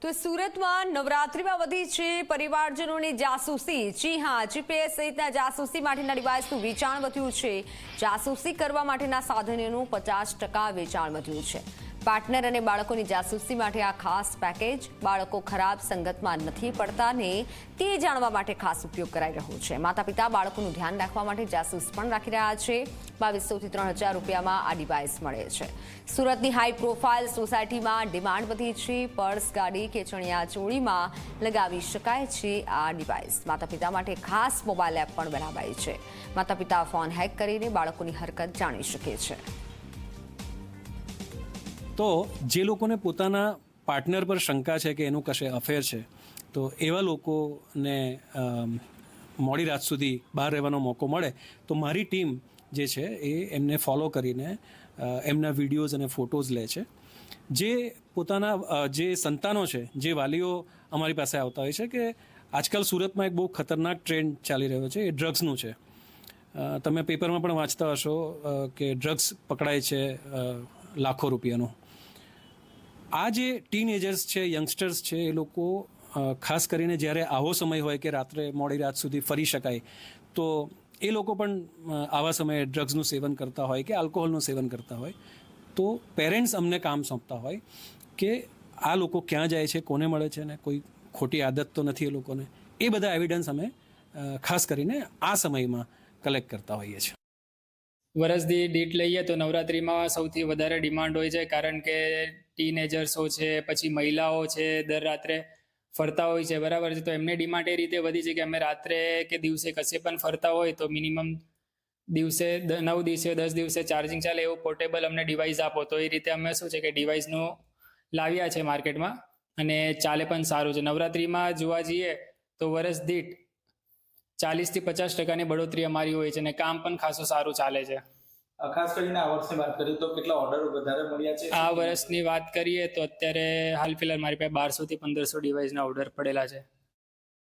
તો સુરતમાં નવરાત્રીમાં વધી છે પરિવારજનોની જાસૂસી। જી હા, જીપીએસ સહિતના જાસૂસી માટેના ડિવાઇસનું વેચાણ વધ્યું છે। જાસૂસી કરવા માટેના સાધનોનું 50% વેચાણ વધ્યું છે। પાર્ટનર અને બાળકોની જાસૂસી માટે આ ખાસ પેકેજ બાળકો ખરાબ સંગતમાં નથી પડતા ને તે જાણવા માટે ખાસ ઉપયોગ કરાઈ રહ્યો છે। માતા પિતા બાળકોનું ધ્યાન રાખવા માટે જાસૂસ પણ રાખી રહ્યા છે। 2200 થી 3000 રૂપિયામાં આ ડિવાઇસ મળે છે। સુરતની હાઈ પ્રોફાઇલ સોસાયટીમાં ડિમાન્ડ વધી છે। પર્સ, ગાડી કે ચણિયા ચોળીમાં લગાવી શકાય છે આ ડિવાઇસ। માતા પિતા માટે ખાસ મોબાઈલ એપ પણ બનાવાઈ છે। માતા પિતા ફોન હેક કરીને બાળકોની હરકત જાણી શકે છે। તો જે લોકોને પોતાના પાર્ટનર પર શંકા છે કે એનું કશે અફેર છે તો એવા લોકોને મોડી રાત સુધી બહાર રહેવાનો મોકો મળે તો મારી ટીમ જે છે એ એમને ફોલો કરીને એમના વિડીયોઝ અને ફોટોઝ લે છે। જે પોતાના જે સંતાનો છે, જે વાલીઓ અમારી પાસે આવતા હોય છે કે આજકાલ સુરતમાં એક બહુ ખતરનાક ટ્રેન્ડ ચાલી રહ્યો છે, એ ડ્રગ્સનું છે। તમે પેપરમાં પણ વાંચતા હશો કે ડ્રગ્સ પકડાય છે લાખો રૂપિયાનું। આ જે ટીનએજર્સ છે, યંગસ્ટર્સ છે, એ લોકો ખાસ કરીને જ્યારે આવો સમય હોય કે રાત્રે મોડી રાત સુધી ફરી શકાય તો એ લોકો પણ આવા સમયે ડ્રગ્સનું સેવન કરતા હોય કે આલ્કોહોલનું સેવન કરતા હોય તો પેરેન્ટ્સ અમને કામ સોંપતા હોય કે આ લોકો ક્યાં જાય છે, કોને મળે છે ને કોઈ ખોટી આદત તો નથી એ લોકોને। એ બધા એવિડન્સ અમે ખાસ કરીને આ સમયમાં કલેક્ટ કરતા હોઈએ છીએ। વરસદી દીઠ લઈએ તો નવરાત્રિમાં સૌથી વધારે ડિમાન્ડ હોય છે, કારણ કે ટીનેજર્સો છે, પછી મહિલાઓ છે, દર રાત્રે ફરતા હોય છે, બરાબર છે। તો એમને ડિમાન્ડ એ રીતે વધી છે કે અમે રાત્રે કે દિવસે કશે પણ ફરતા હોય તો મિનિમમ દિવસે 9 દિવસે 10 દિવસે ચાર્જિંગ ચાલે એવું પોર્ટેબલ અમને ડિવાઇસ આપો। તો એ રીતે અમે શું છે કે ડિવાઇસનું લાવ્યા છે માર્કેટમાં અને ચાલે પણ સારું છે। નવરાત્રિમાં જોવા જઈએ તો વરસ દીઠ 40 થી 50% બઢોતરી અમારી હોય છે અને કામ પણ ખાસું સારું ચાલે છે। ખાસ કરીને આ વર્ષની વાત કરીએ તો કેટલા ઓર્ડર વધારે મળ્યા છે? આ વર્ષની વાત કરીએ તો અત્યારે હાલ ફિલહાલ મારી પાસે 1200 થી 1500 ડિવાઇસના ઓર્ડર પડેલા છે।